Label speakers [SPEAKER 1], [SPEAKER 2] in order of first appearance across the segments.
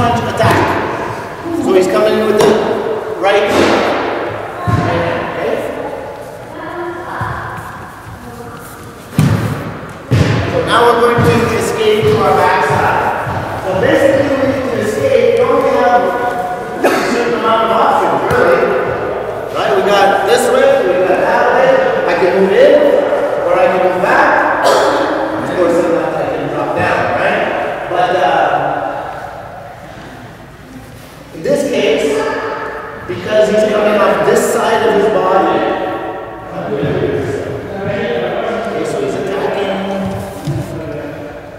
[SPEAKER 1] punch attack. So he's coming in with the right hand, okay? So now we're going to escape to our backside. So basically when you can escape, you only have a certain amount of options, really. Right? We got this way, we got that way. I can move in, or I can move back. Of course, sometimes I can drop down, right? But in this case, because he's coming off this side of his body, okay, so he's attacking.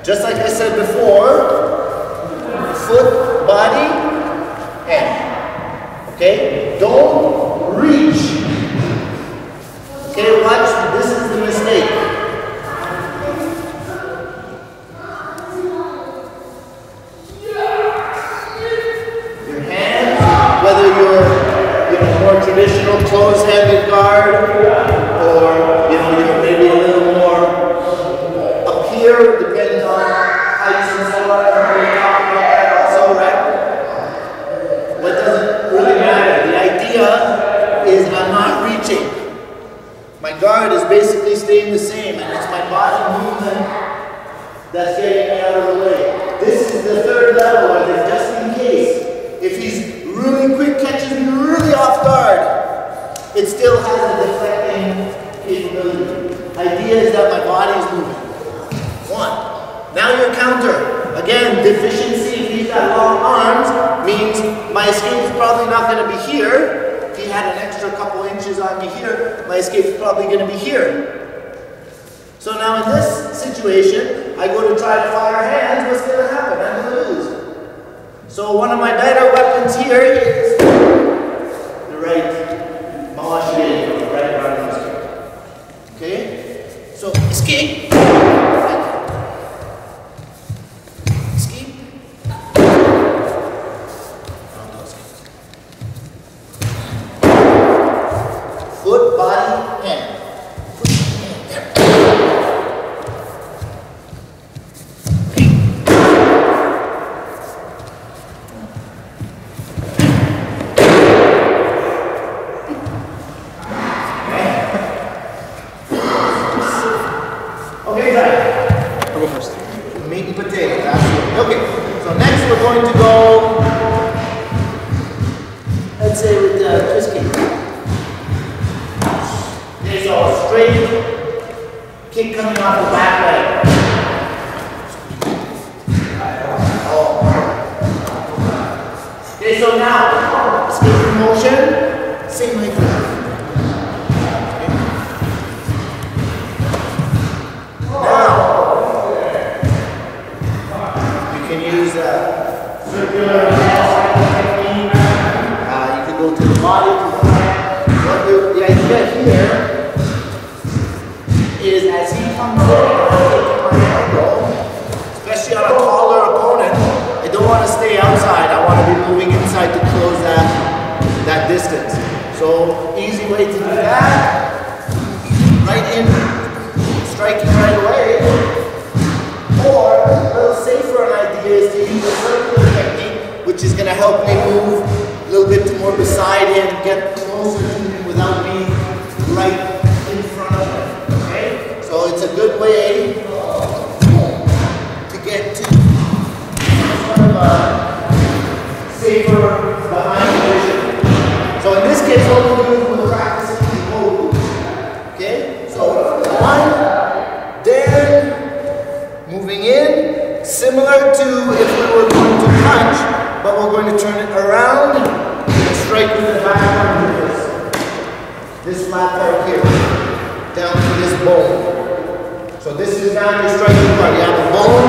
[SPEAKER 1] Just like I said before, foot, body, hand. Okay? Don't reach. Okay, watch, this is the mistake. Your hands, whether you're more traditional closed-handed guard, or you're maybe a little more up here, depending on heights and so on. We're talking about that also, right? But it doesn't really matter. The idea is I'm not reaching. My guard is basically staying the same, and it's my body movement that's getting me out of the way. This is the third level, and just in case, if he's really quick, catches me really off guard, it still has a deflecting capability. Idea is that my body is moving. One. Now your counter. Again, deficiency, if he's got long arms, means my escape is probably not going to be here. If he had an extra couple inches on me here, my escape is probably going to be here. So now in this situation, I go to try to fire hands, what's going to happen? I'm going to lose. So one of my better weapons here is the right mawashi, the right arm escape. Okay? So escape. Escape. Foot, body, hand. Foot, hand. Okay, guys. I'll go first. Meat and potatoes, absolutely. Okay, so next we're going to go, let's say with the twist kick. Okay, so straight kick coming off the back leg. Okay, so now, escape motion, same like that. Circular technique. You can go to the body, to the head. The idea here is as he comes in, I take my elbow, especially on a taller opponent, I don't want to stay outside. I want to be moving inside to close that distance. So easy way to do that, right in, striking right away. Or a little safer an idea is to use a circular technique, which is going to help me move a little bit more beside him, get closer to him without being right in front of him. Okay? So it's a good way to get to sort of a safer behind position. So in this case, what we'll do is we'll practice it in both. Okay? So one, then. Moving in, similar to if we were going to punch, but we're going to turn it around and strike with the back arm with this flat part here, down to this bone. So this is now your striking part. You have a bone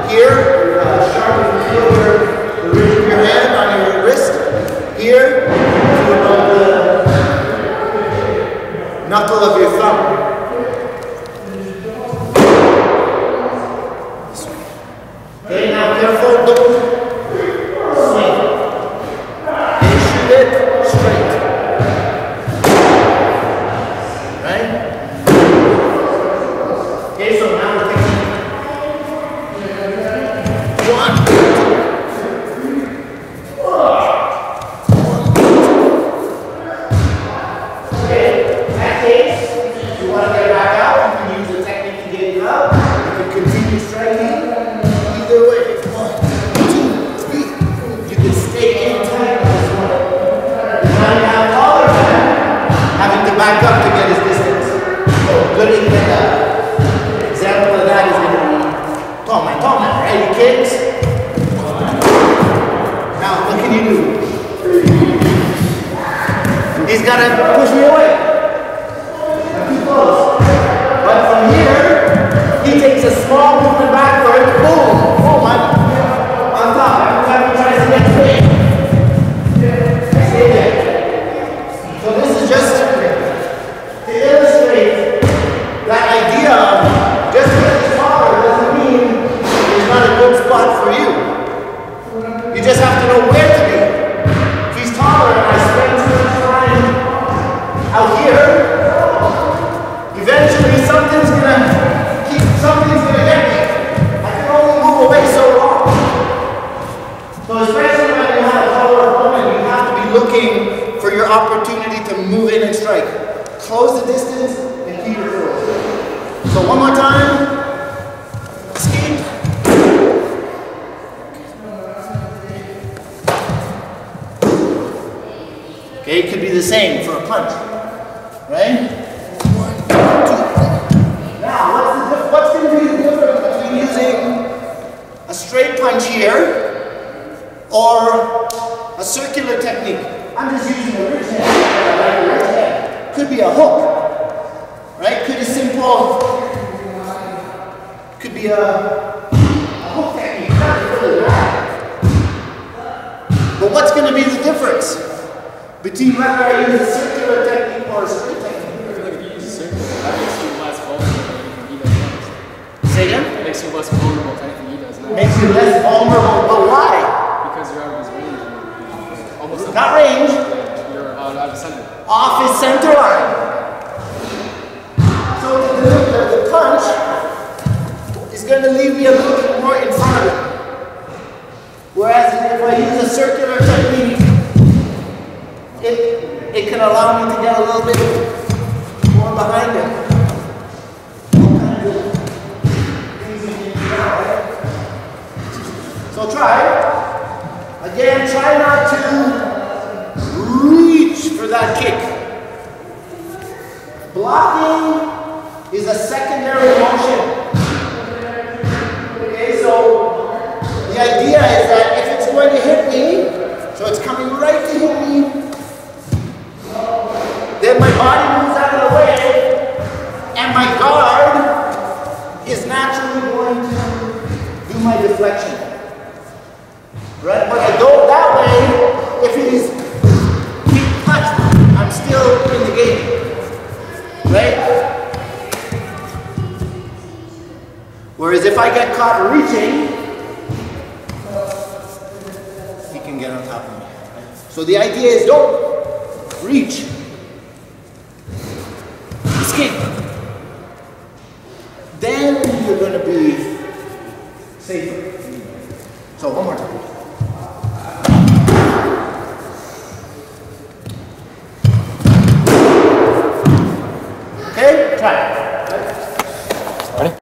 [SPEAKER 1] here, sharp and feel the ridge of your hand on your wrist, here, to above the knuckle of your thumb. Okay, now careful, don't swing. And shoot it straight. Right? Okay, so now we're taking 1, 2, want to get back out, you can use the technique to get you out. You can continue striking. Either way. 1, 2, 3. You can stay in tight on this one. Now you have taller man having to back up to get his distance. So good example of that is going to be tall man, right? He kicks. Now what can you do? He's got to push me away. I'm too close. But from here, he takes a small movement backward. Boom! Boom! I'm on top. Every time he tries to get straight. I stay there. So this is just to illustrate that idea of just because he's taller doesn't mean it's not a good spot for you. You just have to know where to be. If he's taller and I spend too much time out here, eventually something's gonna get me. I can only move away so long. So especially when you have a taller opponent, you have to be looking for your opportunity to move in and strike. Close the distance and keep it close. So one more time. Escape. Okay, it could be the same for a punch, right? 1, 2, 3. Now, what's going to be the difference between using a straight punch here or a circular technique? I'm just using a wrist hand. Could be a hook, right? Could be simple. Could be a hook technique. Not really bad. But what's going to be the difference between whether I use a circular technique or a straight technique?
[SPEAKER 2] I feel like if you use a circular, that makes you less vulnerable to anything he does next.
[SPEAKER 1] Say again?
[SPEAKER 2] It makes you less vulnerable to anything he does next.
[SPEAKER 1] Makes you less vulnerable, but why?
[SPEAKER 2] Because you're out of his range. Almost
[SPEAKER 1] Not range.
[SPEAKER 2] You're out of center.
[SPEAKER 1] Off his center line. So the punch is going to leave me a little bit more in front of him. Whereas if I use a circular technique, it can allow me to get a little bit more behind him. So try. Again, try not to reach for that kick. Blocking is a secondary motion. Okay, so the idea is that if it's going to hit me, so it's coming right to hit me, then my body moves out of the way, and my guard is naturally going to do my deflection. Right? When I go that way, if it is being touched, I'm still in the game. Right? Whereas if I get caught reaching, he can get on top of me. So the idea is don't reach. Escape. Then you're going to be safer. So one more time. Okay, try it.